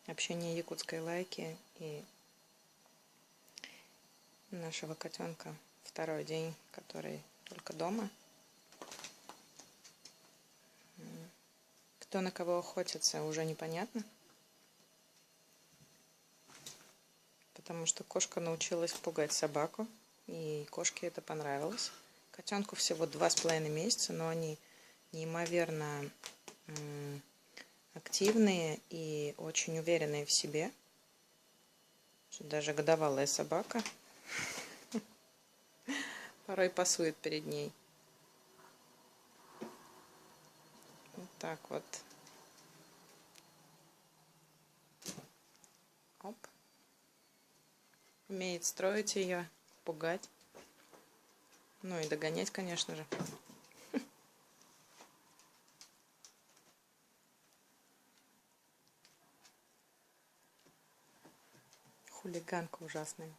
общение якутской лайки и нашего котенка. Второй день, который только дома. Кто на кого охотится, уже непонятно. Потому что кошка научилась пугать собаку, и кошке это понравилось. Котенку всего 2,5 месяца, но они неимоверно активные и очень уверенные в себе. Даже годовалая собака порой пасует перед ней. Вот так вот. Оп. Умеет строить ее, пугать. Ну и догонять, конечно же. Хулиганка ужасная.